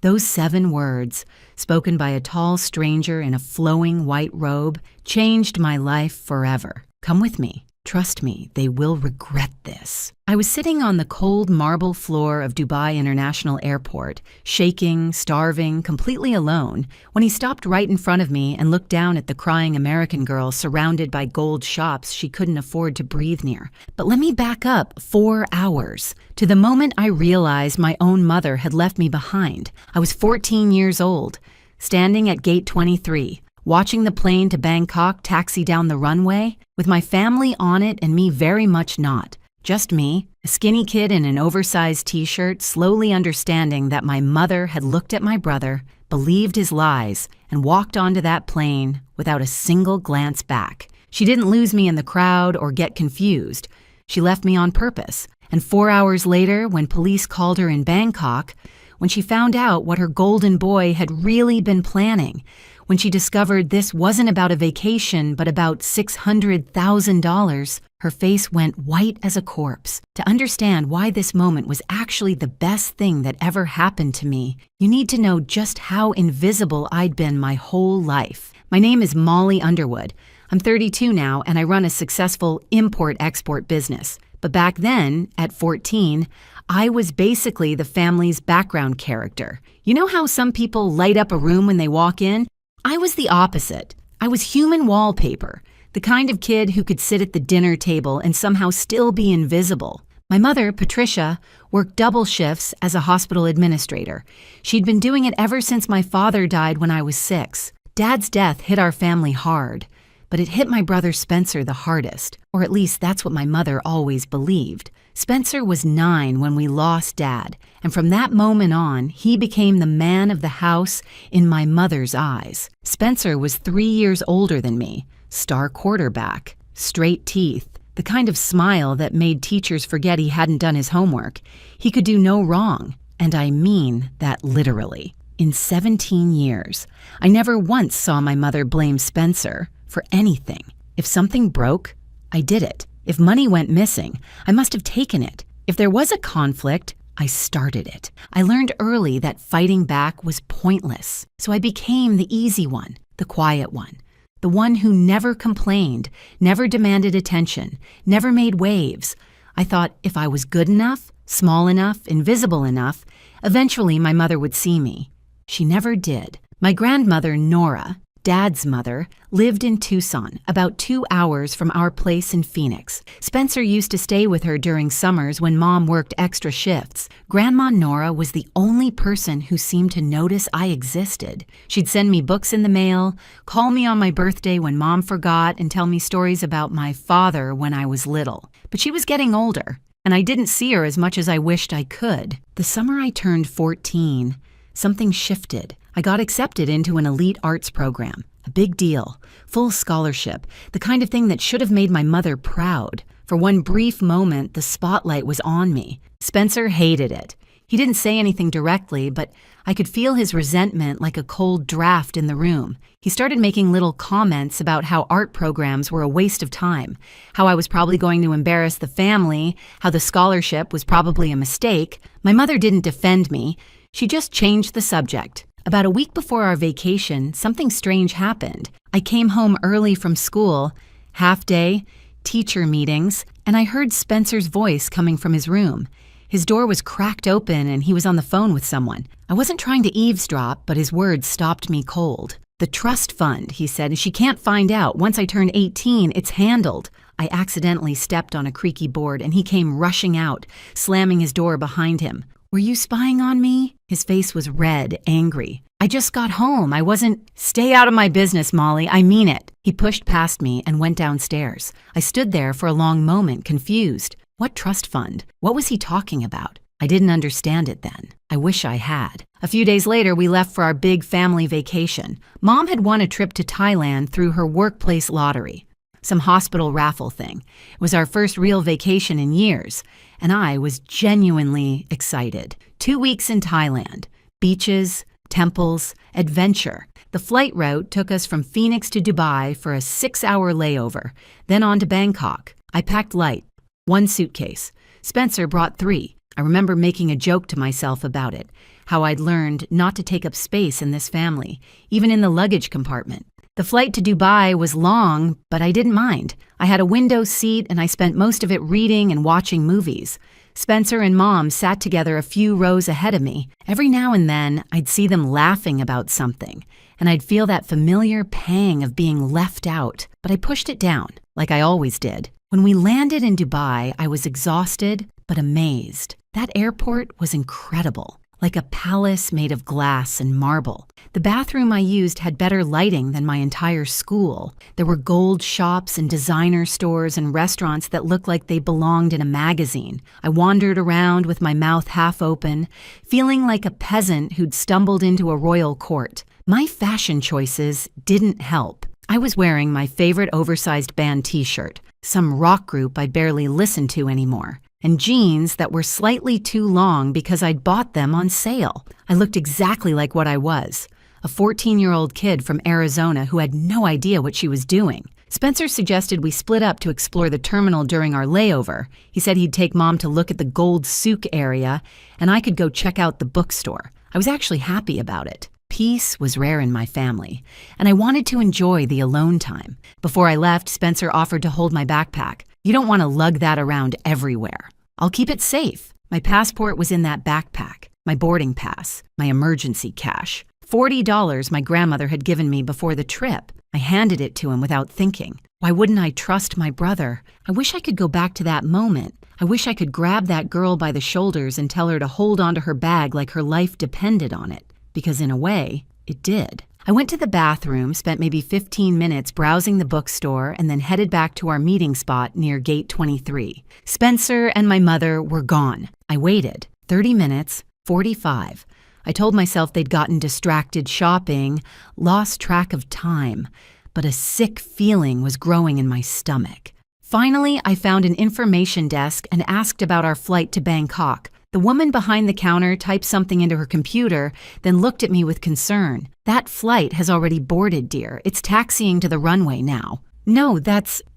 Those 7 words, spoken by a tall stranger in a flowing white robe, changed my life forever. Come with me. Trust me, they will regret this. I was sitting on the cold marble floor of Dubai International Airport, shaking, starving, completely alone, when he stopped right in front of me and looked down at the crying American girl surrounded by gold shops she couldn't afford to breathe near. But let me back up 4 hours, to the moment I realized my own mother had left me behind. I was 14 years old, standing at gate 23, watching the plane to Bangkok taxi down the runway, with my family on it and me very much not. Just me, a skinny kid in an oversized t-shirt, slowly understanding that my mother had looked at my brother, believed his lies, and walked onto that plane without a single glance back. She didn't lose me in the crowd or get confused. She left me on purpose. And 4 hours later, when police called her in Bangkok, when she found out what her golden boy had really been planning, when she discovered this wasn't about a vacation but about $600,000, her face went white as a corpse. To understand why this moment was actually the best thing that ever happened to me, you need to know just how invisible I'd been my whole life. My name is Molly Underwood. I'm 32 now, and I run a successful import-export business. But back then, at 14, I was basically the family's background character. You know how some people light up a room when they walk in? I was the opposite. I was human wallpaper, the kind of kid who could sit at the dinner table and somehow still be invisible. My mother, Patricia, worked double shifts as a hospital administrator. She'd been doing it ever since my father died when I was 6. Dad's death hit our family hard, but it hit my brother Spencer the hardest, or at least that's what my mother always believed. Spencer was 9 when we lost Dad, and from that moment on, he became the man of the house in my mother's eyes. Spencer was 3 years older than me, star quarterback, straight teeth, the kind of smile that made teachers forget he hadn't done his homework. He could do no wrong, and I mean that literally. In 17 years, I never once saw my mother blame Spencer for anything. If something broke, I did it. If money went missing, I must have taken it. If there was a conflict, I started it. I learned early that fighting back was pointless, so I became the easy one, the quiet one, the one who never complained, never demanded attention, never made waves. I thought if I was good enough, small enough, invisible enough, eventually my mother would see me. She never did. My grandmother, Nora, Dad's mother, lived in Tucson, about 2 hours from our place in Phoenix. Spencer used to stay with her during summers when Mom worked extra shifts. Grandma Nora was the only person who seemed to notice I existed. She'd send me books in the mail, call me on my birthday when Mom forgot, and tell me stories about my father when I was little. But she was getting older, and I didn't see her as much as I wished I could. The summer I turned 14, something shifted. I got accepted into an elite arts program, a big deal, full scholarship, the kind of thing that should have made my mother proud. For one brief moment, the spotlight was on me. Spencer hated it. He didn't say anything directly, but I could feel his resentment like a cold draft in the room. He started making little comments about how art programs were a waste of time, how I was probably going to embarrass the family, how the scholarship was probably a mistake. My mother didn't defend me. She just changed the subject. About a week before our vacation, something strange happened. I came home early from school, half day, teacher meetings, and I heard Spencer's voice coming from his room. His door was cracked open and he was on the phone with someone. I wasn't trying to eavesdrop, but his words stopped me cold. "The trust fund," he said, "and she can't find out. Once I turn 18, it's handled." I accidentally stepped on a creaky board and he came rushing out, slamming his door behind him. "Were you spying on me?" His face was red, angry. "I just got home. I wasn't—" "Stay out of my business, Molly. I mean it." He pushed past me and went downstairs. I stood there for a long moment, confused. What trust fund? What was he talking about? I didn't understand it then. I wish I had. A few days later, we left for our big family vacation. Mom had won a trip to Thailand through her workplace lottery. Some hospital raffle thing. It was our first real vacation in years, and I was genuinely excited. 2 weeks in Thailand. Beaches, temples, adventure. The flight route took us from Phoenix to Dubai for a 6-hour layover, then on to Bangkok. I packed light. 1 suitcase. Spencer brought 3. I remember making a joke to myself about it. how I'd learned not to take up space in this family, even in the luggage compartment. The flight to Dubai was long, but I didn't mind. I had a window seat and I spent most of it reading and watching movies. Spencer and Mom sat together a few rows ahead of me. Every now and then, I'd see them laughing about something, and I'd feel that familiar pang of being left out, but I pushed it down, like I always did. When we landed in Dubai, I was exhausted, but amazed. That airport was incredible, like a palace made of glass and marble. The bathroom I used had better lighting than my entire school. There were gold shops and designer stores and restaurants that looked like they belonged in a magazine. I wandered around with my mouth half open, feeling like a peasant who'd stumbled into a royal court. My fashion choices didn't help. I was wearing my favorite oversized band t-shirt, some rock group I'd barely listen to anymore, and jeans that were slightly too long because I'd bought them on sale. I looked exactly like what I was, a 14-year-old kid from Arizona who had no idea what she was doing. Spencer suggested we split up to explore the terminal during our layover. He said he'd take Mom to look at the gold souk area, and I could go check out the bookstore. I was actually happy about it. Peace was rare in my family, and I wanted to enjoy the alone time. Before I left, Spencer offered to hold my backpack. You don't want to lug that around everywhere. I'll keep it safe. My passport was in that backpack, my boarding pass, my emergency cash. $40 my grandmother had given me before the trip. I handed it to him without thinking. Why wouldn't I trust my brother? I wish I could go back to that moment. I wish I could grab that girl by the shoulders and tell her to hold onto her bag like her life depended on it. Because in a way, it did. I went to the bathroom, spent maybe 15 minutes browsing the bookstore, and then headed back to our meeting spot near Gate 23. Spencer and my mother were gone. I waited. 30 minutes, 45. I told myself they'd gotten distracted shopping, lost track of time, but a sick feeling was growing in my stomach. Finally, I found an information desk and asked about our flight to Bangkok. The woman behind the counter typed something into her computer, then looked at me with concern. That flight has already boarded, dear. It's taxiing to the runway now. No,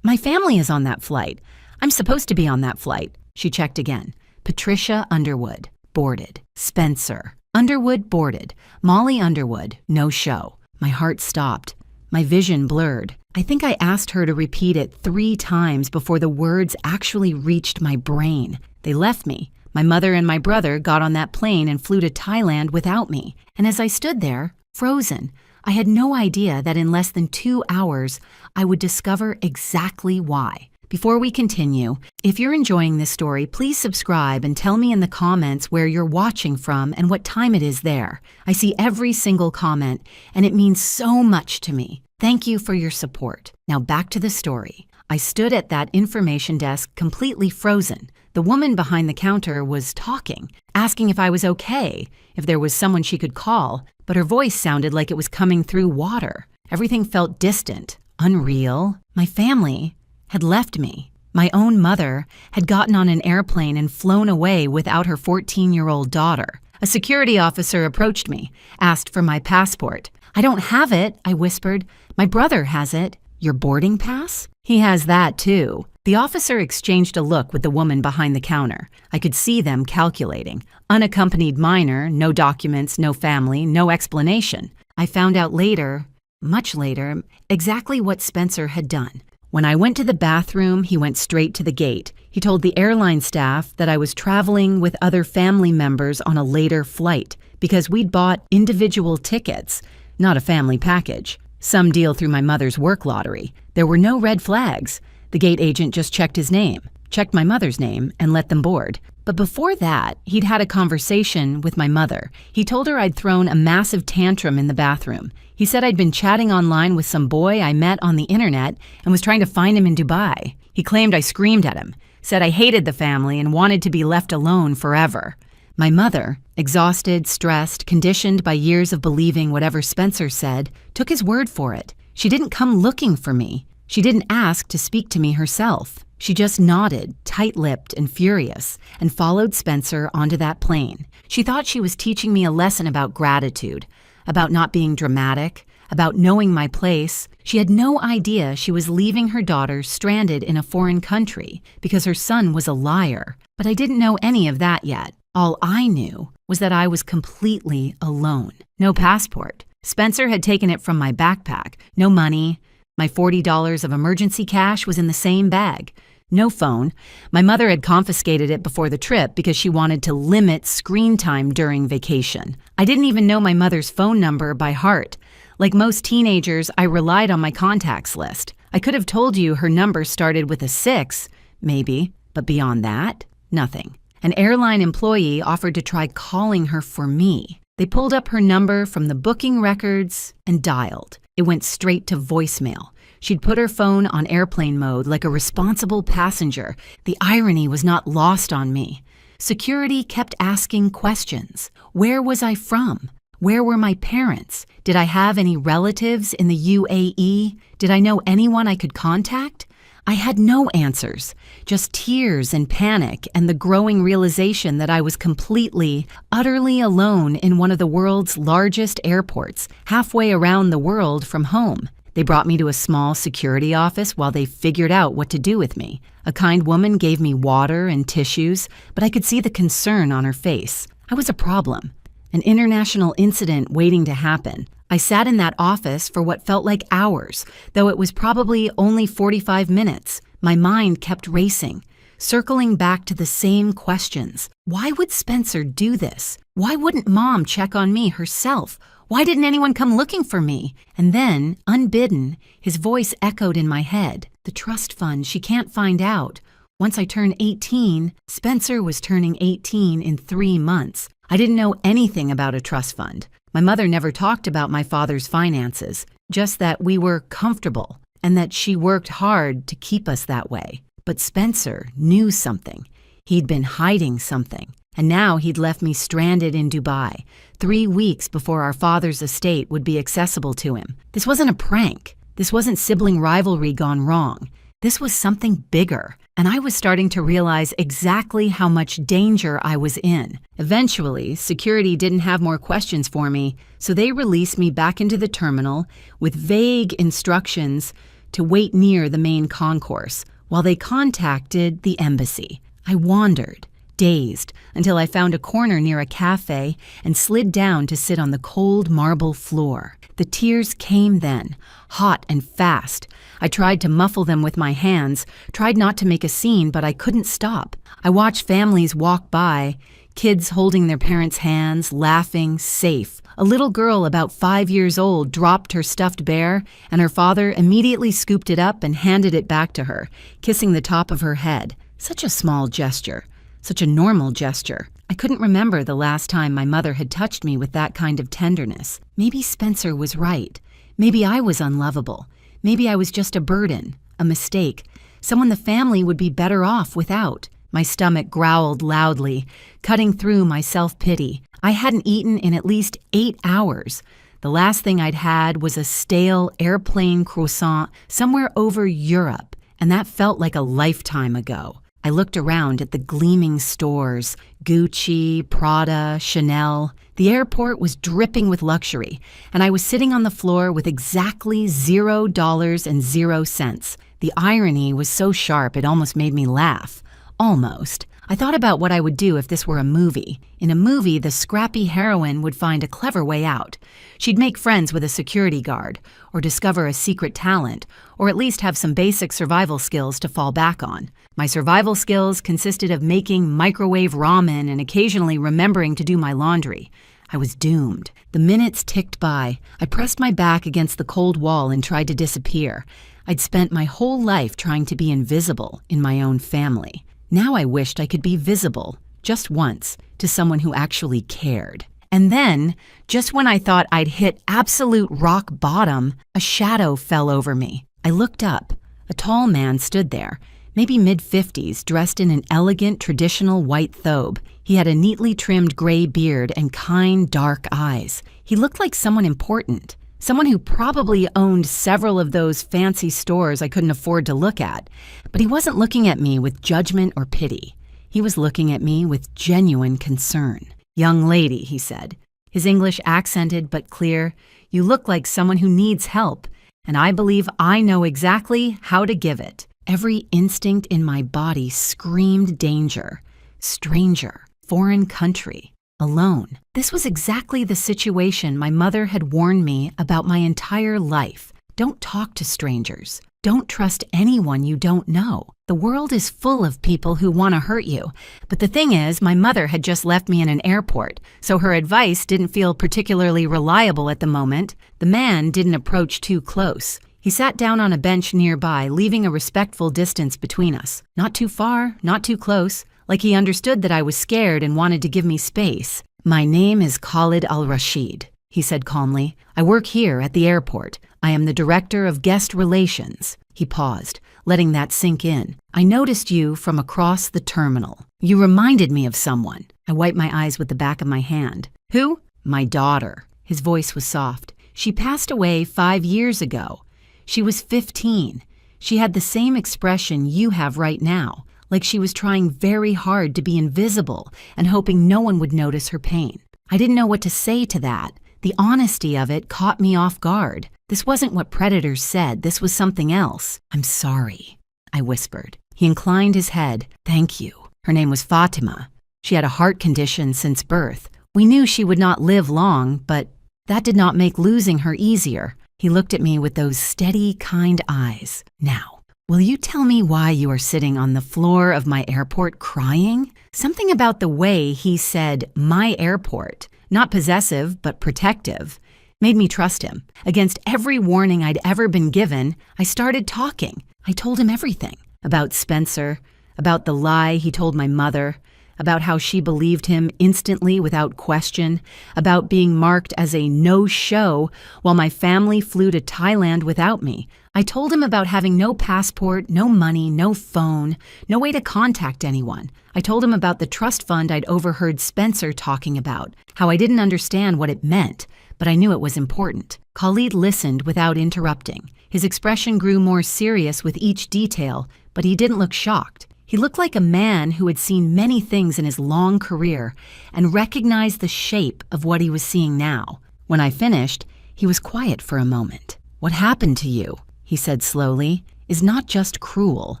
my family is on that flight. I'm supposed to be on that flight. She checked again. Patricia Underwood, boarded. Spencer Underwood, boarded. Molly Underwood, no show. My heart stopped. My vision blurred. I think I asked her to repeat it 3 times before the words actually reached my brain. They left me. My mother and my brother got on that plane and flew to Thailand without me. And as I stood there, frozen, I had no idea that in less than 2 hours, I would discover exactly why. Before we continue, if you're enjoying this story, please subscribe and tell me in the comments where you're watching from and what time it is there. I see every single comment, and it means so much to me. Thank you for your support. Now back to the story. I stood at that information desk completely frozen. The woman behind the counter was talking, asking if I was okay, if there was someone she could call, but her voice sounded like it was coming through water. Everything felt distant, unreal. My family had left me. My own mother had gotten on an airplane and flown away without her 14-year-old daughter. A security officer approached me, asked for my passport. I don't have it, I whispered. My brother has it. Your boarding pass? He has that too. The officer exchanged a look with the woman behind the counter. I could see them calculating. Unaccompanied minor, no documents, no family, no explanation. I found out later, much later, exactly what Spencer had done. When I went to the bathroom, he went straight to the gate. He told the airline staff that I was traveling with other family members on a later flight because we'd bought individual tickets, not a family package. Some deal through my mother's work lottery. There were no red flags. The gate agent just checked his name, checked my mother's name, and let them board. But before that, he'd had a conversation with my mother. He told her I'd thrown a massive tantrum in the bathroom. He said I'd been chatting online with some boy I met on the internet and was trying to find him in Dubai. He claimed I screamed at him, said I hated the family and wanted to be left alone forever. My mother, exhausted, stressed, conditioned by years of believing whatever Spencer said, took his word for it. She didn't come looking for me. She didn't ask to speak to me herself. She just nodded, tight-lipped and furious, and followed Spencer onto that plane. She thought she was teaching me a lesson about gratitude, about not being dramatic, about knowing my place. She had no idea she was leaving her daughter stranded in a foreign country because her son was a liar. But I didn't know any of that yet. All I knew was that I was completely alone. No passport. Spencer had taken it from my backpack. No money. My $40 of emergency cash was in the same bag. No phone. My mother had confiscated it before the trip because she wanted to limit screen time during vacation. I didn't even know my mother's phone number by heart. Like most teenagers, I relied on my contacts list. I could have told you her number started with a 6, maybe, but beyond that, nothing. An airline employee offered to try calling her for me. They pulled up her number from the booking records and dialed. It went straight to voicemail. She'd put her phone on airplane mode like a responsible passenger. The irony was not lost on me. Security kept asking questions. Where was I from? Where were my parents? Did I have any relatives in the UAE? Did I know anyone I could contact? I had no answers, just tears and panic and the growing realization that I was completely, utterly alone in one of the world's largest airports, halfway around the world from home. They brought me to a small security office while they figured out what to do with me. A kind woman gave me water and tissues, but I could see the concern on her face. I was a problem, an international incident waiting to happen. I sat in that office for what felt like hours, though it was probably only 45 minutes. My mind kept racing, circling back to the same questions. Why would Spencer do this? Why wouldn't Mom check on me herself? Why didn't anyone come looking for me? And then, unbidden, his voice echoed in my head. The trust fund, she can't find out. Once I turn 18, Spencer was turning 18 in 3 months. I didn't know anything about a trust fund. My mother never talked about my father's finances, just that we were comfortable and that she worked hard to keep us that way. But Spencer knew something. He'd been hiding something. And now he'd left me stranded in Dubai, 3 weeks before our father's estate would be accessible to him. This wasn't a prank. This wasn't sibling rivalry gone wrong. This was something bigger. And I was starting to realize exactly how much danger I was in. Eventually, security didn't have more questions for me, so they released me back into the terminal with vague instructions to wait near the main concourse while they contacted the embassy. I wandered, dazed, until I found a corner near a cafe and slid down to sit on the cold marble floor. The tears came then, hot and fast. I tried to muffle them with my hands, tried not to make a scene, but I couldn't stop. I watched families walk by, kids holding their parents' hands, laughing, safe. A little girl about 5 years old dropped her stuffed bear, and her father immediately scooped it up and handed it back to her, kissing the top of her head. Such a small gesture. Such a normal gesture. I couldn't remember the last time my mother had touched me with that kind of tenderness. Maybe Spencer was right. Maybe I was unlovable. Maybe I was just a burden, a mistake, someone the family would be better off without. My stomach growled loudly, cutting through my self-pity. I hadn't eaten in at least 8 hours. The last thing I'd had was a stale airplane croissant somewhere over Europe, and that felt like a lifetime ago. I looked around at the gleaming stores, Gucci, Prada, Chanel. The airport was dripping with luxury, and I was sitting on the floor with exactly $0 The irony was so sharp it almost made me laugh. Almost. I thought about what I would do if this were a movie. In a movie, the scrappy heroine would find a clever way out. She'd make friends with a security guard, or discover a secret talent, or at least have some basic survival skills to fall back on. My survival skills consisted of making microwave ramen and occasionally remembering to do my laundry. I was doomed. The minutes ticked by. I pressed my back against the cold wall and tried to disappear. I'd spent my whole life trying to be invisible in my own family. Now I wished I could be visible, just once, to someone who actually cared. And then, just when I thought I'd hit absolute rock bottom, a shadow fell over me. I looked up. A tall man stood there, maybe mid-50s, dressed in an elegant, traditional white thobe. He had a neatly trimmed gray beard and kind, dark eyes. He looked like someone important. Someone who probably owned several of those fancy stores I couldn't afford to look at. But he wasn't looking at me with judgment or pity. He was looking at me with genuine concern. "Young lady," he said, his English accented but clear, "you look like someone who needs help, and I believe I know exactly how to give it." Every instinct in my body screamed danger. Stranger. foreign country, alone. This was exactly the situation my mother had warned me about my entire life. Don't talk to strangers. Don't trust anyone you don't know. The world is full of people who want to hurt you. But the thing is, my mother had just left me in an airport, so her advice didn't feel particularly reliable at the moment. The man didn't approach too close. He sat down on a bench nearby, leaving a respectful distance between us. Not too far, not too close, like he understood that I was scared and wanted to give me space. "My name is Khalid al-Rashid," he said calmly. "I work here at the airport. I am the director of guest relations." He paused, letting that sink in. "I noticed you from across the terminal. You reminded me of someone." I wiped my eyes with the back of my hand. "Who?" "My daughter." His voice was soft. "She passed away 5 years ago. She was 15. She had the same expression you have right now, like she was trying very hard to be invisible and hoping no one would notice her pain." I didn't know what to say to that. The honesty of it caught me off guard. This wasn't what predators said. This was something else. "I'm sorry," I whispered. He inclined his head. "Thank you." Her name was Fatima. She had a heart condition since birth. We knew she would not live long, but that did not make losing her easier. He looked at me with those steady, kind eyes. "Now, will you tell me why you are sitting on the floor of my airport crying?" Something about the way he said, "my airport," not possessive, but protective, made me trust him. Against every warning I'd ever been given, I started talking. I told him everything. About Spencer, about the lie he told my mother, about how she believed him instantly without question, about being marked as a no-show while my family flew to Thailand without me. I told him about having no passport, no money, no phone, no way to contact anyone. I told him about the trust fund I'd overheard Spencer talking about, how I didn't understand what it meant, but I knew it was important. Khalid listened without interrupting. His expression grew more serious with each detail, but he didn't look shocked. He looked like a man who had seen many things in his long career and recognized the shape of what he was seeing now. When I finished, he was quiet for a moment. "What happened to you," he said slowly, "is not just cruel.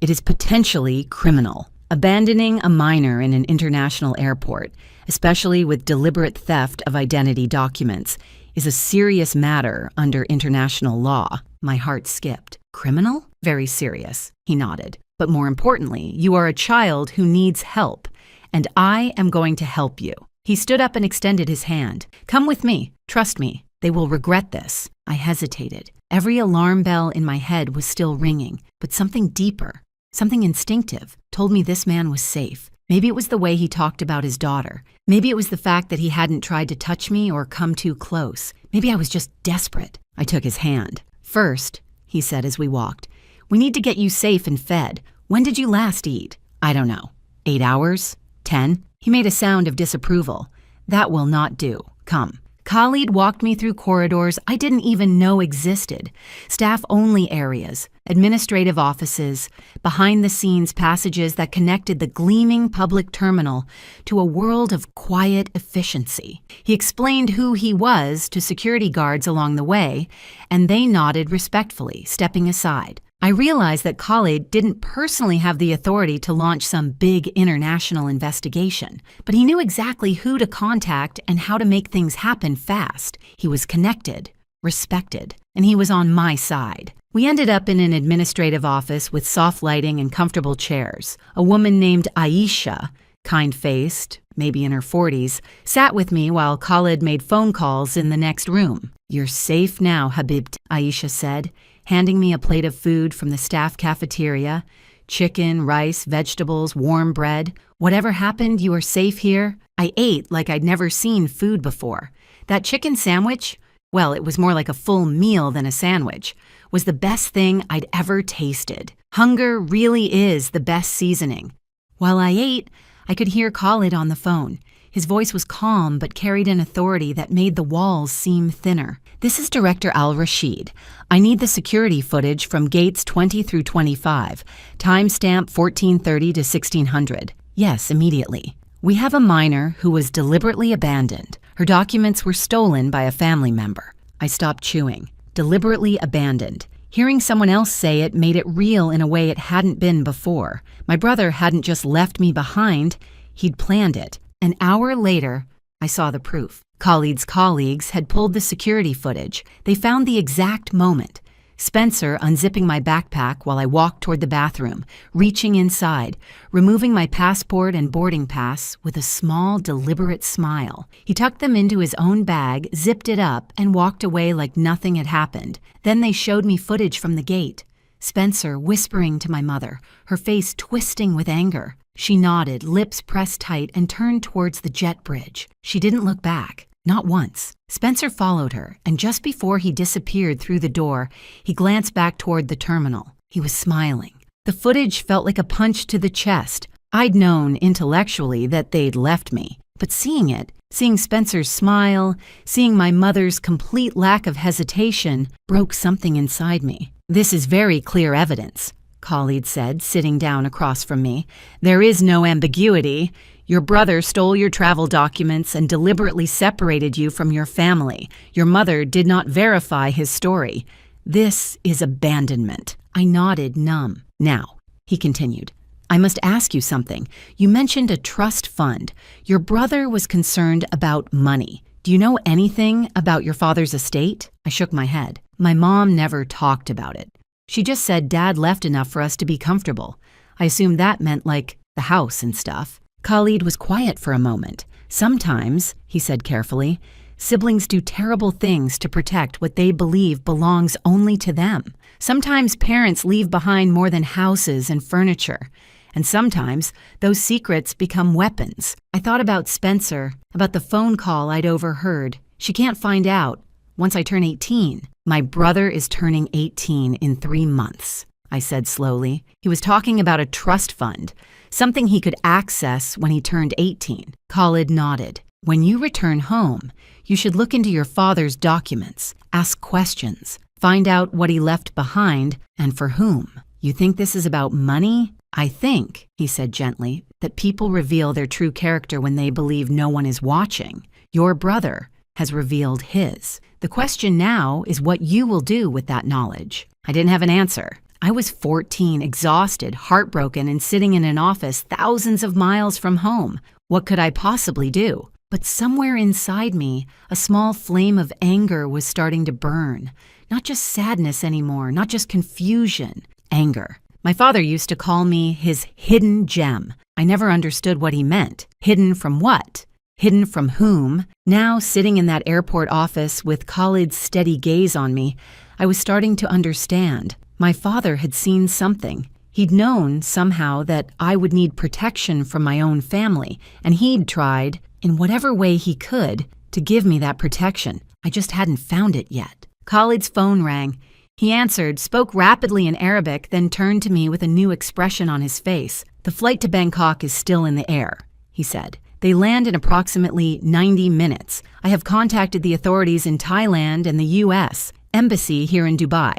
It is potentially criminal. Abandoning a minor in an international airport, especially with deliberate theft of identity documents, is a serious matter under international law." My heart skipped. "Criminal?" "Very serious," he nodded. "But more importantly, you are a child who needs help, and I am going to help you." He stood up and extended his hand. "Come with me. Trust me. They will regret this." I hesitated. Every alarm bell in my head was still ringing, but something deeper, something instinctive, told me this man was safe. Maybe it was the way he talked about his daughter. Maybe it was the fact that he hadn't tried to touch me or come too close. Maybe I was just desperate. I took his hand. "First," he said as we walked, "we need to get you safe and fed. When did you last eat?" "I don't know. 8 hours? 10? He made a sound of disapproval. "That will not do. Come." Khalid walked me through corridors I didn't even know existed, staff-only areas, administrative offices, behind-the-scenes passages that connected the gleaming public terminal to a world of quiet efficiency. He explained who he was to security guards along the way, and they nodded respectfully, stepping aside. I realized that Khalid didn't personally have the authority to launch some big international investigation, but he knew exactly who to contact and how to make things happen fast. He was connected, respected, and he was on my side. We ended up in an administrative office with soft lighting and comfortable chairs. A woman named Aisha, kind-faced, maybe in her 40s, sat with me while Khalid made phone calls in the next room. "You're safe now, Habib," Aisha said, handing me a plate of food from the staff cafeteria. Chicken, rice, vegetables, warm bread. "Whatever happened, you are safe here." I ate like I'd never seen food before. That chicken sandwich, well, it was more like a full meal than a sandwich, was the best thing I'd ever tasted. Hunger really is the best seasoning. While I ate, I could hear Khalid on the phone. His voice was calm but carried an authority that made the walls seem thinner. "This is Director Al-Rashid. I need the security footage from gates 20 through 25. Timestamp 1430 to 1600. Yes, immediately. We have a minor who was deliberately abandoned. Her documents were stolen by a family member." I stopped chewing. Deliberately abandoned. Hearing someone else say it made it real in a way it hadn't been before. My brother hadn't just left me behind, he'd planned it. An hour later, I saw the proof. Khalid's colleagues had pulled the security footage. They found the exact moment. Spencer unzipping my backpack while I walked toward the bathroom, reaching inside, removing my passport and boarding pass with a small, deliberate smile. He tucked them into his own bag, zipped it up, and walked away like nothing had happened. Then they showed me footage from the gate. Spencer whispering to my mother, her face twisting with anger. She nodded, lips pressed tight, and turned towards the jet bridge. She didn't look back. Not once. Spencer followed her, and just before he disappeared through the door, he glanced back toward the terminal. He was smiling. The footage felt like a punch to the chest. I'd known intellectually that they'd left me, but seeing it, seeing Spencer's smile, seeing my mother's complete lack of hesitation, broke something inside me. "This is very clear evidence," Khalid said, sitting down across from me. "There is no ambiguity. Your brother stole your travel documents and deliberately separated you from your family. Your mother did not verify his story. This is abandonment." I nodded, numb. "Now," he continued, "I must ask you something. You mentioned a trust fund. Your brother was concerned about money. Do you know anything about your father's estate?" I shook my head. My mom never talked about it. She just said Dad left enough for us to be comfortable. I assumed that meant like the house and stuff. Khalid was quiet for a moment. "Sometimes," he said carefully, "siblings do terrible things to protect what they believe belongs only to them. Sometimes parents leave behind more than houses and furniture. And sometimes those secrets become weapons." I thought about Spencer, about the phone call I'd overheard. "She can't find out. Once I turn 18. "My brother is turning 18 in 3 months," I said slowly. He was talking about a trust fund, something he could access when he turned 18. Khalid nodded. "When you return home, you should look into your father's documents, ask questions, find out what he left behind and for whom. You think this is about money?" "I think," he said gently, "that people reveal their true character when they believe no one is watching. Your brother has revealed his. The question now is what you will do with that knowledge." I didn't have an answer. I was 14, exhausted, heartbroken, and sitting in an office thousands of miles from home. What could I possibly do? But somewhere inside me, a small flame of anger was starting to burn. Not just sadness anymore, not just confusion, anger. My father used to call me his hidden gem. I never understood what he meant. Hidden from what? Hidden from whom? Now, sitting in that airport office with Khalid's steady gaze on me, I was starting to understand. My father had seen something. He'd known somehow that I would need protection from my own family, and he'd tried, in whatever way he could, to give me that protection. I just hadn't found it yet. Khalid's phone rang. He answered, spoke rapidly in Arabic, then turned to me with a new expression on his face. "The flight to Bangkok is still in the air," he said. "They land in approximately 90 minutes. I have contacted the authorities in Thailand and the U.S. Embassy here in Dubai.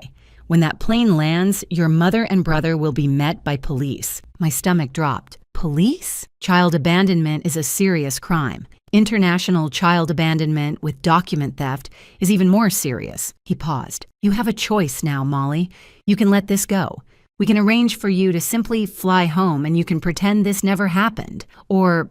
When that plane lands, your mother and brother will be met by police." My stomach dropped. Police? Child abandonment is a serious crime. International child abandonment with document theft is even more serious. He paused. "You have a choice now, Molly. You can let this go. We can arrange for you to simply fly home and you can pretend this never happened. Or,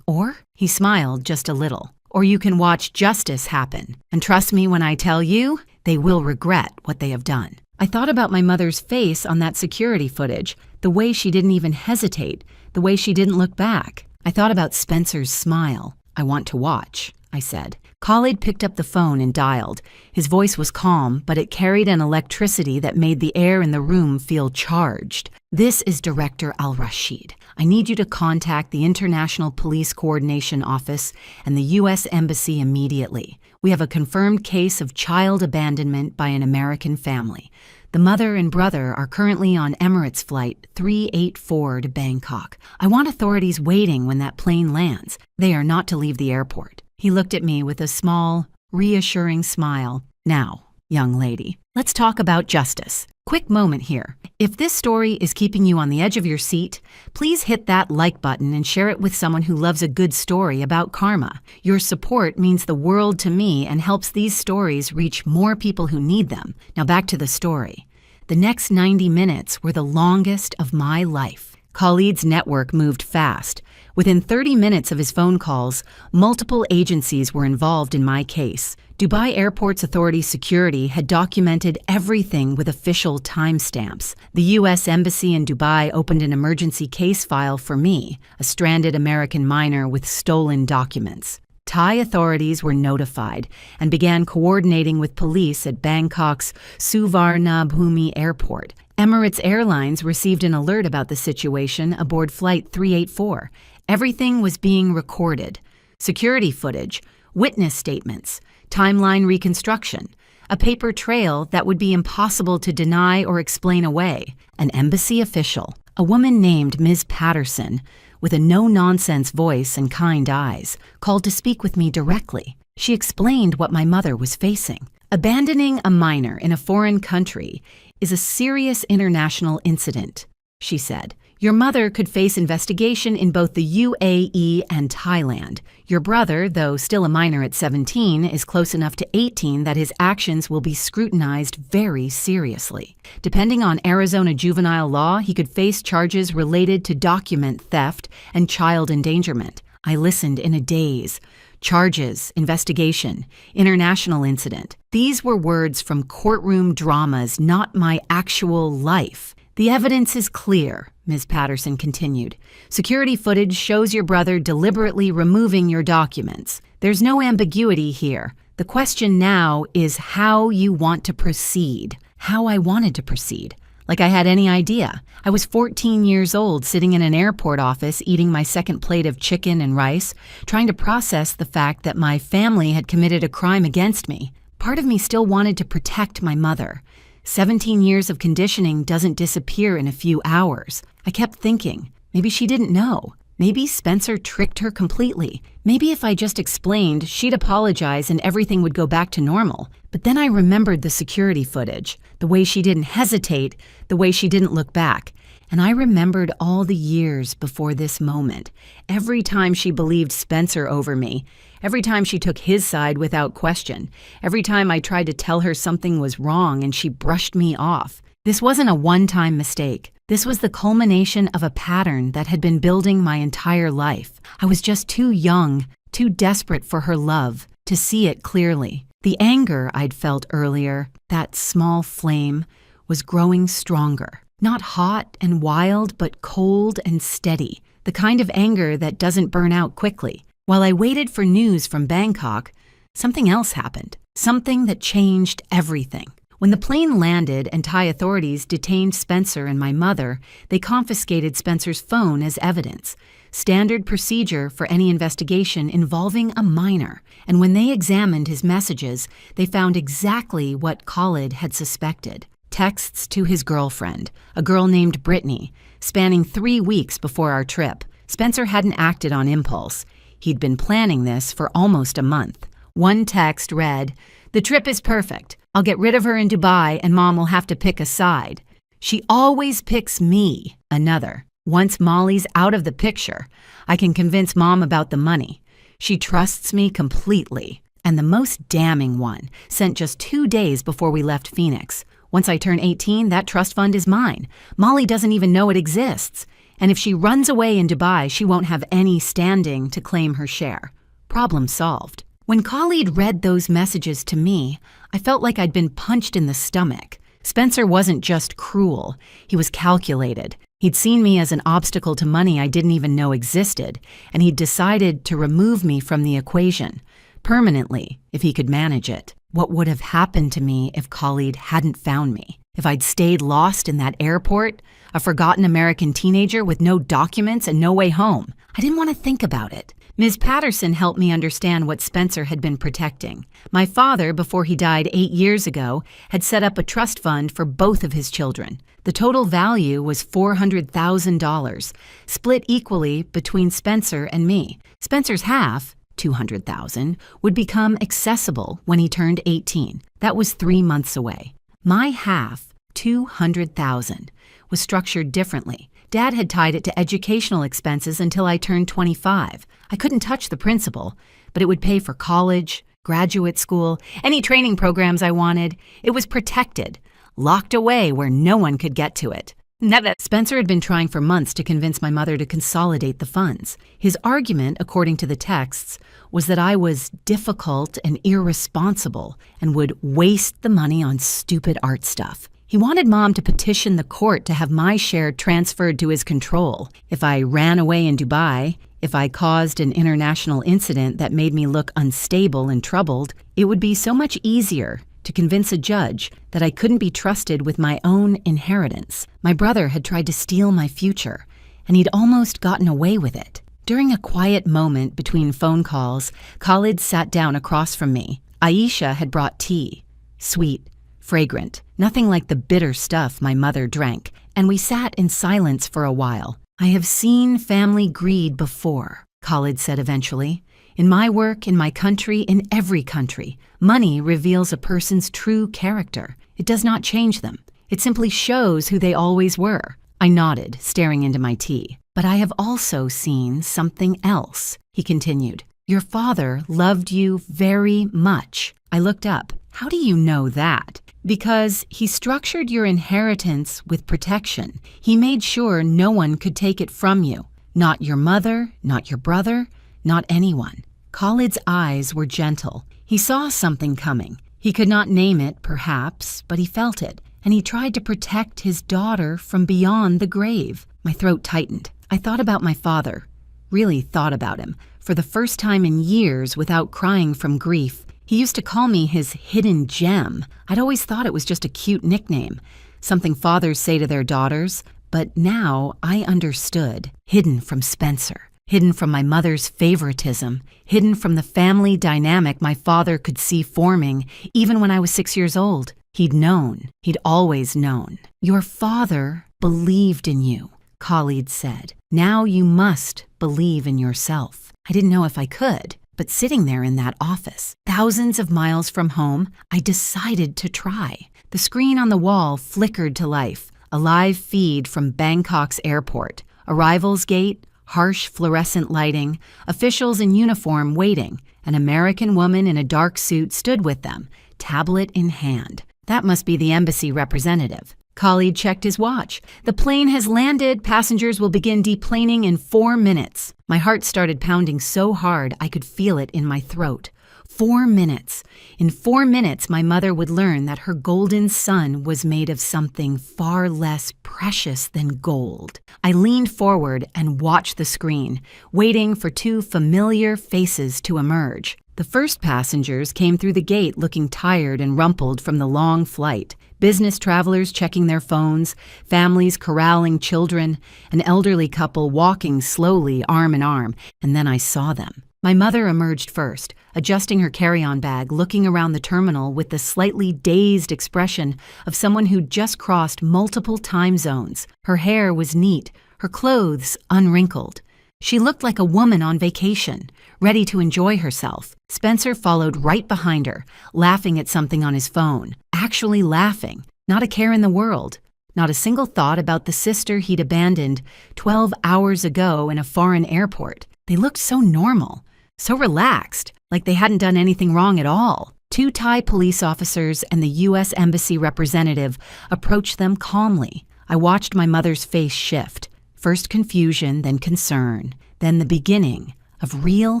he smiled just a little, or you can watch justice happen. And trust me when I tell you, they will regret what they have done." I thought about my mother's face on that security footage, the way she didn't even hesitate, the way she didn't look back. I thought about Spencer's smile. "I want to watch," I said. Khalid picked up the phone and dialed. His voice was calm, but it carried an electricity that made the air in the room feel charged. "This is Director Al-Rashid. I need you to contact the International Police Coordination Office and the U.S. Embassy immediately. We have a confirmed case of child abandonment by an American family. The mother and brother are currently on Emirates Flight 384 to Bangkok. I want authorities waiting when that plane lands. They are not to leave the airport." He looked at me with a small, reassuring smile. "Now, young lady, let's talk about justice. Quick moment here. If this story is keeping you on the edge of your seat, please hit that like button and share it with someone who loves a good story about karma. Your support means the world to me and helps these stories reach more people who need them. Now back to the story. The next 90 minutes were the longest of my life. Khalid's network moved fast. Within 30 minutes of his phone calls, multiple agencies were involved in my case. Dubai Airport's authority security had documented everything with official timestamps. The U.S. Embassy in Dubai opened an emergency case file for me, a stranded American minor with stolen documents. Thai authorities were notified and began coordinating with police at Bangkok's Suvarnabhumi Airport. Emirates Airlines received an alert about the situation aboard Flight 384. Everything was being recorded. Security footage, witness statements, timeline reconstruction, a paper trail that would be impossible to deny or explain away. An embassy official, a woman named Ms. Patterson, with a no-nonsense voice and kind eyes, called to speak with me directly. She explained what my mother was facing. Abandoning a minor in a foreign country is a serious international incident, she said. Your mother could face investigation in both the UAE and Thailand. Your brother, though still a minor at 17, is close enough to 18 that his actions will be scrutinized very seriously. Depending on Arizona juvenile law, he could face charges related to document theft and child endangerment. I listened in a daze. Charges, investigation, international incident. These were words from courtroom dramas, not my actual life. The evidence is clear, Ms. Patterson continued. Security footage shows your brother deliberately removing your documents. There's no ambiguity here. The question now is how you want to proceed. How I wanted to proceed. Like I had any idea. I was 14 years old, sitting in an airport office, eating my second plate of chicken and rice, trying to process the fact that my family had committed a crime against me. Part of me still wanted to protect my mother. 17 years of conditioning doesn't disappear in a few hours. I kept thinking, maybe she didn't know. Maybe Spencer tricked her completely. Maybe if I just explained, she'd apologize and everything would go back to normal. But then I remembered the security footage, the way she didn't hesitate, the way she didn't look back. And I remembered all the years before this moment. Every time she believed Spencer over me. Every time she took his side without question. Every time I tried to tell her something was wrong and she brushed me off. This wasn't a one-time mistake. This was the culmination of a pattern that had been building my entire life. I was just too young, too desperate for her love, to see it clearly. The anger I'd felt earlier, that small flame, was growing stronger. Not hot and wild, but cold and steady. The kind of anger that doesn't burn out quickly. While I waited for news from Bangkok, something else happened. Something that changed everything. When the plane landed and Thai authorities detained Spencer and my mother, they confiscated Spencer's phone as evidence. Standard procedure for any investigation involving a minor. And when they examined his messages, they found exactly what Khalid had suspected. Texts to his girlfriend, a girl named Brittany, spanning 3 weeks before our trip. Spencer hadn't acted on impulse. He'd been planning this for almost a month. One text read, "The trip is perfect. I'll get rid of her in Dubai and Mom will have to pick a side. She always picks me." Another, "Once Molly's out of the picture, I can convince Mom about the money. She trusts me completely." And the most damning one, sent just 2 days before we left Phoenix. "Once I turn 18, that trust fund is mine. Molly doesn't even know it exists. And if she runs away in Dubai, she won't have any standing to claim her share." Problem solved. When Khalid read those messages to me, I felt like I'd been punched in the stomach. Spencer wasn't just cruel. He was calculated. He'd seen me as an obstacle to money I didn't even know existed, and he'd decided to remove me from the equation, permanently, if he could manage it. What would have happened to me if Khalid hadn't found me? If I'd stayed lost in that airport, a forgotten American teenager with no documents and no way home? I didn't want to think about it. Ms. Patterson helped me understand what Spencer had been protecting. My father, before he died 8 years ago, had set up a trust fund for both of his children. The total value was $400,000, split equally between Spencer and me. Spencer's half, $200,000, would become accessible when he turned 18. That was 3 months away. My half, $200,000, was structured differently. Dad had tied it to educational expenses until I turned 25. I couldn't touch the principal, but it would pay for college, graduate school, any training programs I wanted. It was protected, locked away where no one could get to it. Never. Spencer had been trying for months to convince my mother to consolidate the funds. His argument, according to the texts, was that I was difficult and irresponsible and would waste the money on stupid art stuff. He wanted Mom to petition the court to have my share transferred to his control. If I ran away in Dubai, if I caused an international incident that made me look unstable and troubled, it would be so much easier to convince a judge that I couldn't be trusted with my own inheritance. My brother had tried to steal my future, and he'd almost gotten away with it. During a quiet moment between phone calls, Khalid sat down across from me. Aisha had brought tea, sweet, fragrant, nothing like the bitter stuff my mother drank, and we sat in silence for a while. "I have seen family greed before," Khalid said eventually. "In my work, in my country, in every country, money reveals a person's true character. It does not change them. It simply shows who they always were." I nodded, staring into my tea. "But I have also seen something else," he continued. "Your father loved you very much." I looked up. "How do you know that?" "Because he structured your inheritance with protection. He made sure no one could take it from you. Not your mother, not your brother, not anyone." Khalid's eyes were gentle. He saw something coming. He could not name it, perhaps, but he felt it, and he tried to protect his daughter from beyond the grave. My throat tightened. I thought about my father, really thought about him, for the first time in years without crying from grief. He used to call me his hidden gem. I'd always thought it was just a cute nickname, something fathers say to their daughters, but now I understood. Hidden from Spencer. Hidden from my mother's favoritism, hidden from the family dynamic my father could see forming even when I was 6 years old. He'd known. He'd always known. "Your father believed in you," Khalid said. "Now you must believe in yourself." I didn't know if I could, but sitting there in that office, thousands of miles from home, I decided to try. The screen on the wall flickered to life, a live feed from Bangkok's airport, arrivals gate, harsh fluorescent lighting, officials in uniform waiting. An American woman in a dark suit stood with them, tablet in hand. That must be the embassy representative. Khalid checked his watch. "The plane has landed. Passengers will begin deplaning in 4 minutes. My heart started pounding so hard I could feel it in my throat. 4 minutes. In 4 minutes, my mother would learn that her golden son was made of something far less precious than gold. I leaned forward and watched the screen, waiting for 2 familiar faces to emerge. The first passengers came through the gate looking tired and rumpled from the long flight. Business travelers checking their phones, families corralling children, an elderly couple walking slowly arm in arm, and then I saw them. My mother emerged first, adjusting her carry-on bag, looking around the terminal with the slightly dazed expression of someone who'd just crossed multiple time zones. Her hair was neat, her clothes unwrinkled. She looked like a woman on vacation, ready to enjoy herself. Spencer followed right behind her, laughing at something on his phone. Actually laughing. Not a care in the world. Not a single thought about the sister he'd abandoned 12 hours ago in a foreign airport. They looked so normal, so relaxed, like they hadn't done anything wrong at all. 2 Thai police officers and the U.S. Embassy representative approached them calmly. I watched my mother's face shift. First confusion, then concern, then the beginning of real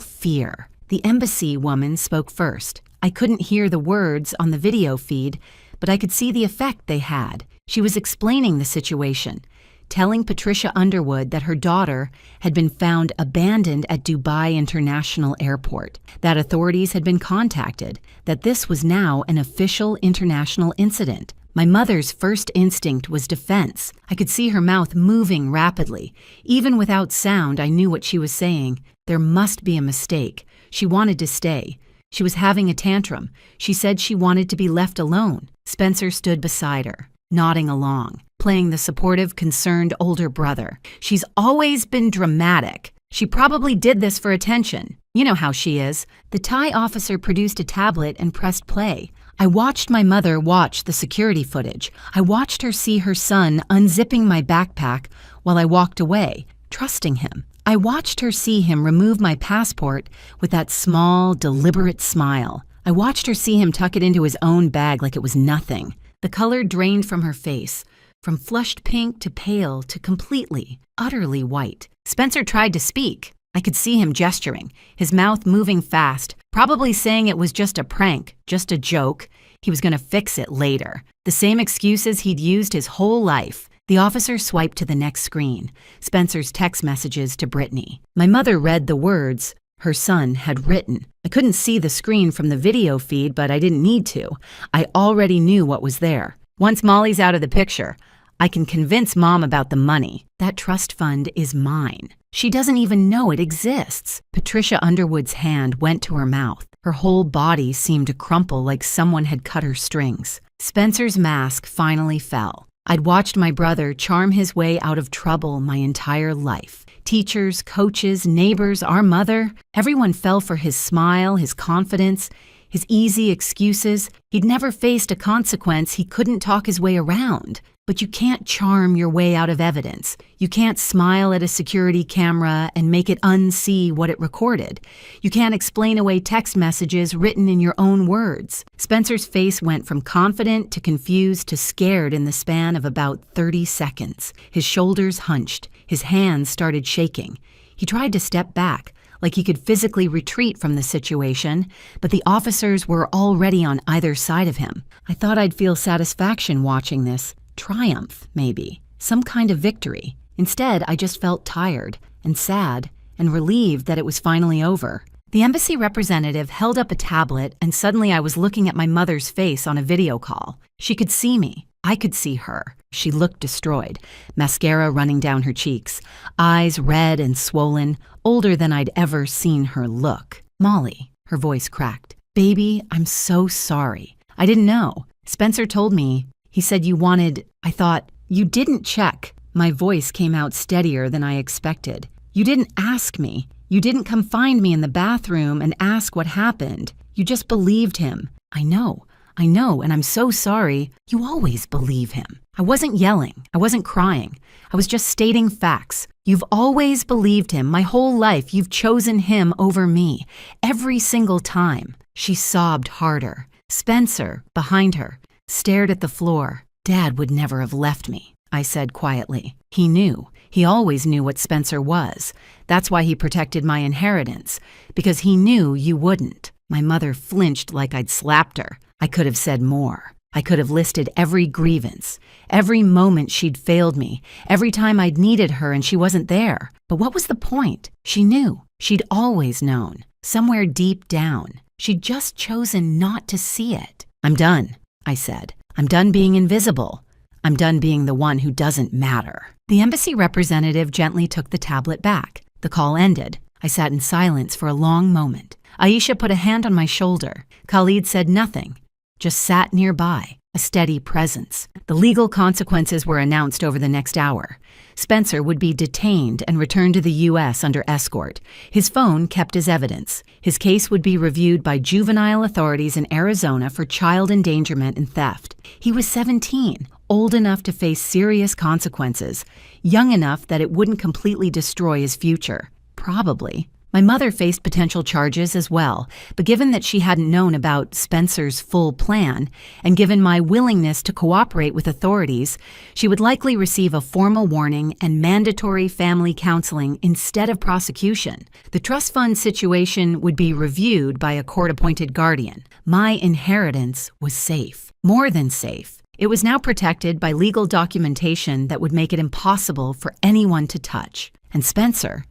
fear. The embassy woman spoke first. I couldn't hear the words on the video feed, but I could see the effect they had. She was explaining the situation, telling Patricia Underwood that her daughter had been found abandoned at Dubai International Airport, that authorities had been contacted, that this was now an official international incident. My mother's first instinct was defense. I could see her mouth moving rapidly. Even without sound, I knew what she was saying. There must be a mistake. She wanted to stay. She was having a tantrum. She said she wanted to be left alone. Spencer stood beside her, nodding along, playing the supportive, concerned older brother. "She's always been dramatic. She probably did this for attention. You know how she is." The Thai officer produced a tablet and pressed play. I watched my mother watch the security footage. I watched her see her son unzipping my backpack while I walked away, trusting him. I watched her see him remove my passport with that small, deliberate smile. I watched her see him tuck it into his own bag like it was nothing. The color drained from her face. from flushed pink to pale to completely, utterly white. Spencer tried to speak. I could see him gesturing, his mouth moving fast, probably saying it was just a prank, just a joke. He was going to fix it later. The same excuses he'd used his whole life. The officer swiped to the next screen, Spencer's text messages to Brittany. My mother read the words her son had written. I couldn't see the screen from the video feed, but I didn't need to. I already knew what was there. Once Molly's out of the picture, I can convince Mom about the money. That trust fund is mine. She doesn't even know it exists. Patricia Underwood's hand went to her mouth. Her whole body seemed to crumple like someone had cut her strings. Spencer's mask finally fell. I'd watched my brother charm his way out of trouble my entire life. Teachers, coaches, neighbors, our mother, everyone fell for his smile, his confidence, his easy excuses. He'd never faced a consequence he couldn't talk his way around. But you can't charm your way out of evidence. You can't smile at a security camera and make it unsee what it recorded. You can't explain away text messages written in your own words. Spencer's face went from confident to confused to scared in the span of about 30 seconds. His shoulders hunched. His hands started shaking. He tried to step back, like he could physically retreat from the situation, but the officers were already on either side of him. I thought I'd feel satisfaction watching this. Triumph, maybe. Some kind of victory. Instead, I just felt tired and sad and relieved that it was finally over. The embassy representative held up a tablet, and suddenly I was looking at my mother's face on a video call. She could see me. I could see her. She looked destroyed, mascara running down her cheeks, eyes red and swollen, older than I'd ever seen her look. Molly, her voice cracked. Baby, I'm so sorry. I didn't know. Spencer told me. He said you wanted, I thought, you didn't check. My voice came out steadier than I expected. You didn't ask me. You didn't come find me in the bathroom and ask what happened. You just believed him. I know, and I'm so sorry. You always believe him. I wasn't yelling. I wasn't crying. I was just stating facts. You've always believed him. My whole life, you've chosen him over me. Every single time. She sobbed harder. Spencer, behind her, stared at the floor. Dad would never have left me, I said quietly. He knew. He always knew what Spencer was. That's why he protected my inheritance, because he knew you wouldn't. My mother flinched like I'd slapped her. I could have said more. I could have listed every grievance, every moment she'd failed me, every time I'd needed her and she wasn't there. But what was the point? She knew. She'd always known. Somewhere deep down. She'd just chosen not to see it. I'm done, I said. I'm done being invisible. I'm done being the one who doesn't matter. The embassy representative gently took the tablet back. The call ended. I sat in silence for a long moment. Aisha put a hand on my shoulder. Khalid said nothing, just sat nearby, a steady presence. The legal consequences were announced over the next hour. Spencer would be detained and returned to the U.S. under escort. His phone kept as evidence. His case would be reviewed by juvenile authorities in Arizona for child endangerment and theft. He was 17, old enough to face serious consequences, young enough that it wouldn't completely destroy his future. Probably. My mother faced potential charges as well, but given that she hadn't known about Spencer's full plan, and given my willingness to cooperate with authorities, she would likely receive a formal warning and mandatory family counseling instead of prosecution. The trust fund situation would be reviewed by a court-appointed guardian. My inheritance was safe. More than safe. It was now protected by legal documentation that would make it impossible for anyone to touch. And Spencer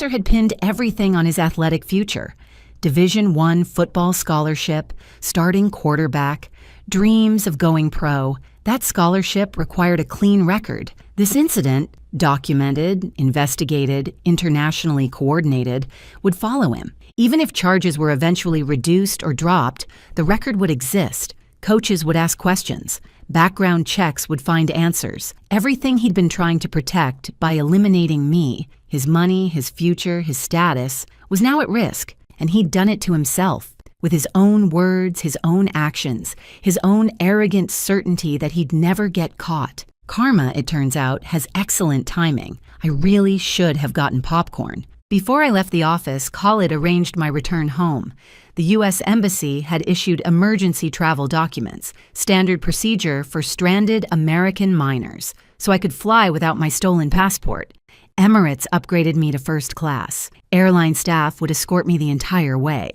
had pinned everything on his athletic future. Division I football scholarship, starting quarterback, dreams of going pro. That scholarship required a clean record. This incident, documented, investigated, internationally coordinated, would follow him. Even if charges were eventually reduced or dropped, the record would exist. Coaches would ask questions. Background checks would find answers. Everything he'd been trying to protect by eliminating me, his money, his future, his status, was now at risk, and he'd done it to himself. With his own words, his own actions, his own arrogant certainty that he'd never get caught. Karma, it turns out, has excellent timing. I really should have gotten popcorn. Before I left the office, Khalid arranged my return home. The U.S. Embassy had issued emergency travel documents, standard procedure for stranded American minors, so I could fly without my stolen passport. Emirates upgraded me to first class. Airline staff would escort me the entire way.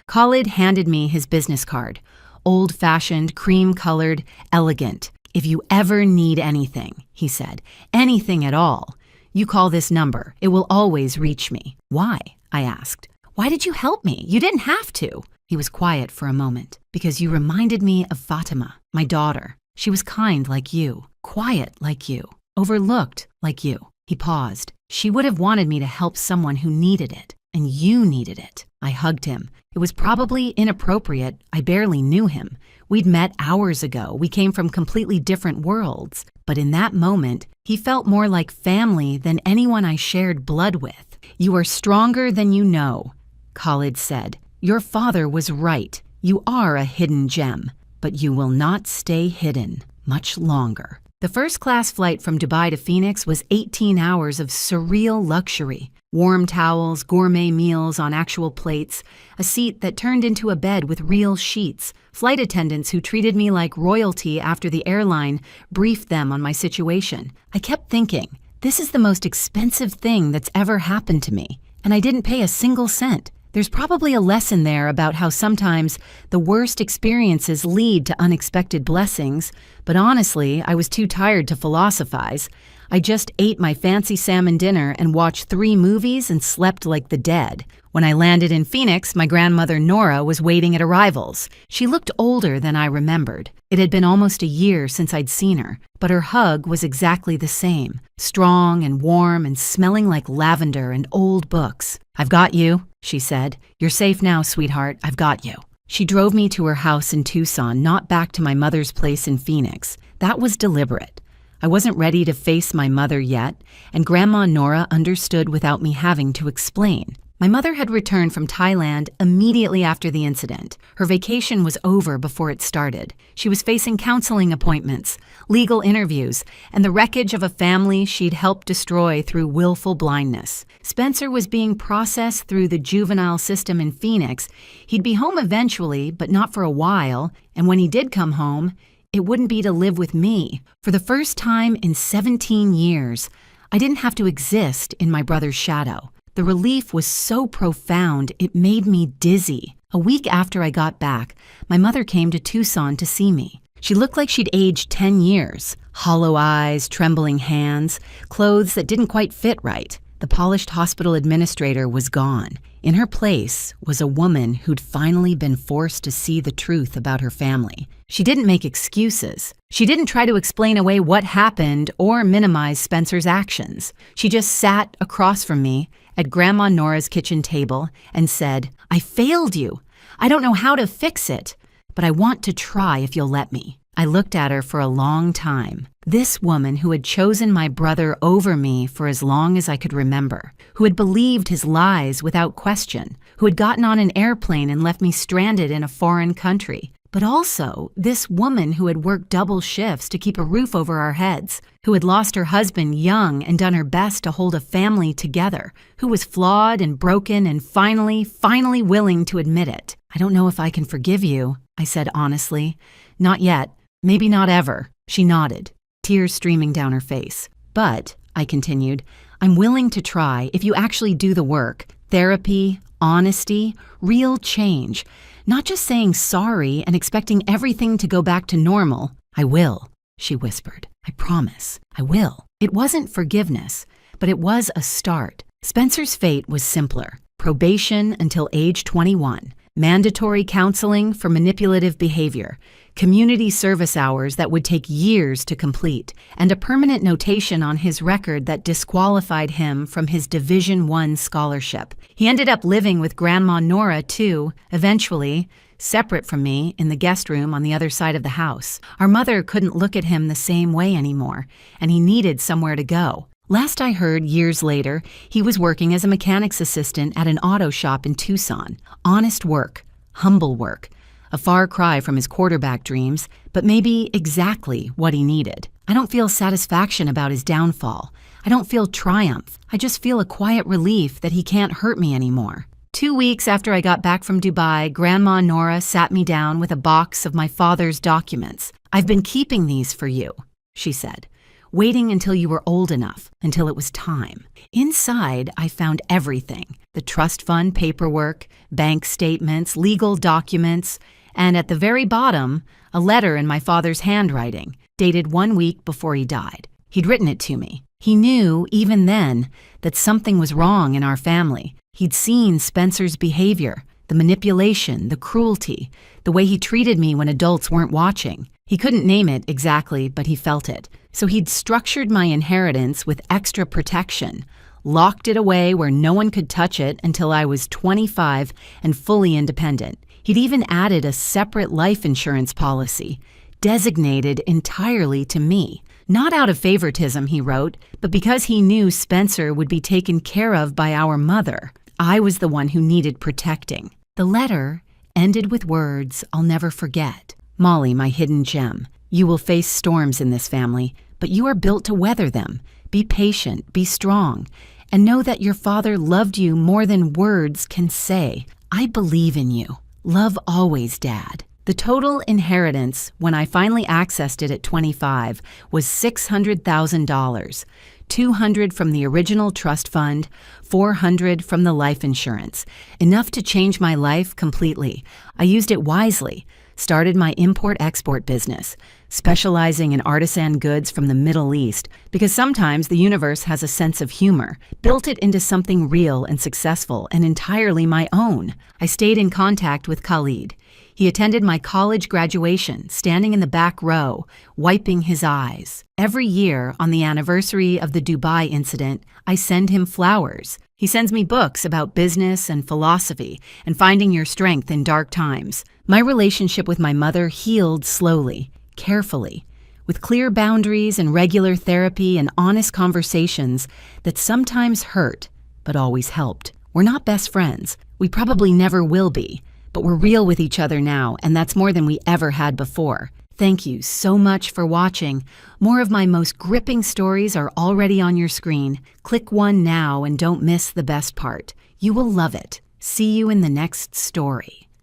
Khalid handed me his business card. Old-fashioned, cream-colored, elegant. "If you ever need anything," he said, "anything at all, you call this number. It will always reach me." "Why?" I asked. "Why did you help me? You didn't have to." He was quiet for a moment. "Because you reminded me of Fatima, my daughter. She was kind like you, quiet like you, overlooked like you." He paused. "She would have wanted me to help someone who needed it, and you needed it." I hugged him. It was probably inappropriate. I barely knew him. We'd met hours ago. We came from completely different worlds. But in that moment, he felt more like family than anyone I shared blood with. "You are stronger than you know," Khalid said. "Your father was right. You are a hidden gem, but you will not stay hidden much longer." The first-class flight from Dubai to Phoenix was 18 hours of surreal luxury. Warm towels, gourmet meals on actual plates, a seat that turned into a bed with real sheets, flight attendants who treated me like royalty after the airline briefed them on my situation. I kept thinking, this is the most expensive thing that's ever happened to me, and I didn't pay a single cent. There's probably a lesson there about how sometimes the worst experiences lead to unexpected blessings, but honestly, I was too tired to philosophize. I just ate my fancy salmon dinner and watched 3 movies and slept like the dead. When I landed in Phoenix, my grandmother Nora was waiting at arrivals. She looked older than I remembered. It had been almost a year since I'd seen her, but her hug was exactly the same, strong and warm and smelling like lavender and old books. "I've got you," she said. "You're safe now, sweetheart. I've got you." She drove me to her house in Tucson, not back to my mother's place in Phoenix. That was deliberate. I wasn't ready to face my mother yet, and Grandma Nora understood without me having to explain. My mother had returned from Thailand immediately after the incident. Her vacation was over before it started. She was facing counseling appointments, legal interviews, and the wreckage of a family she'd helped destroy through willful blindness. Spencer was being processed through the juvenile system in Phoenix. He'd be home eventually, but not for a while, and when he did come home, it wouldn't be to live with me. For the first time in 17 years, I didn't have to exist in my brother's shadow. The relief was so profound, it made me dizzy. A week after I got back, my mother came to Tucson to see me. She looked like she'd aged 10 years. Hollow eyes, trembling hands, clothes that didn't quite fit right. The polished hospital administrator was gone. In her place was a woman who'd finally been forced to see the truth about her family. She didn't make excuses. She didn't try to explain away what happened or minimize Spencer's actions. She just sat across from me at Grandma Nora's kitchen table and said, "I failed you. I don't know how to fix it, but I want to try if you'll let me." I looked at her for a long time. This woman who had chosen my brother over me for as long as I could remember, who had believed his lies without question, who had gotten on an airplane and left me stranded in a foreign country. But also, this woman who had worked double shifts to keep a roof over our heads, who had lost her husband young and done her best to hold a family together, who was flawed and broken and finally willing to admit it. "I don't know if I can forgive you," I said honestly. "Not yet. Maybe not ever." She nodded, tears streaming down her face. "But," I continued, "I'm willing to try if you actually do the work. Therapy, honesty, real change. Not just saying sorry and expecting everything to go back to normal." "I will," she whispered. "I promise. I will." It wasn't forgiveness, but it was a start. Spencer's fate was simpler. Probation until age 21. Mandatory counseling for manipulative behavior. Community service hours that would take years to complete, and a permanent notation on his record that disqualified him from his Division I scholarship. He ended up living with Grandma Nora, too, eventually, separate from me in the guest room on the other side of the house. Our mother couldn't look at him the same way anymore, and he needed somewhere to go. Last I heard, years later, he was working as a mechanic's assistant at an auto shop in Tucson. Honest work, humble work. A far cry from his quarterback dreams, but maybe exactly what he needed. I don't feel satisfaction about his downfall. I don't feel triumph. I just feel a quiet relief that he can't hurt me anymore. 2 weeks after I got back from Dubai, Grandma Nora sat me down with a box of my father's documents. "I've been keeping these for you," she said, "waiting until you were old enough, until it was time." Inside, I found everything: the trust fund paperwork, bank statements, legal documents, and at the very bottom, a letter in my father's handwriting, dated 1 week before he died. He'd written it to me. He knew, even then, that something was wrong in our family. He'd seen Spencer's behavior, the manipulation, the cruelty, the way he treated me when adults weren't watching. He couldn't name it exactly, but he felt it. So he'd structured my inheritance with extra protection, locked it away where no one could touch it until I was 25 and fully independent. He'd even added a separate life insurance policy, designated entirely to me. Not out of favoritism, he wrote, but because he knew Spencer would be taken care of by our mother. I was the one who needed protecting. The letter ended with words I'll never forget. "Molly, my hidden gem, you will face storms in this family, but you are built to weather them. Be patient, be strong, and know that your father loved you more than words can say. I believe in you. Love always, Dad." The total inheritance, when I finally accessed it at 25, was $600,000, $200 from the original trust fund, $400 from the life insurance, enough to change my life completely. I used it wisely, started my import-export business, specializing in artisan goods from the Middle East, because sometimes the universe has a sense of humor, built it into something real and successful and entirely my own. I stayed in contact with Khalid. He attended my college graduation, standing in the back row, wiping his eyes. Every year, on the anniversary of the Dubai incident, I send him flowers. He sends me books about business and philosophy and finding your strength in dark times. My relationship with my mother healed slowly, carefully, with clear boundaries and regular therapy and honest conversations that sometimes hurt, but always helped. We're not best friends. We probably never will be. But we're real with each other now, and that's more than we ever had before. Thank you so much for watching. More of my most gripping stories are already on your screen. Click one now and don't miss the best part. You will love it. See you in the next story.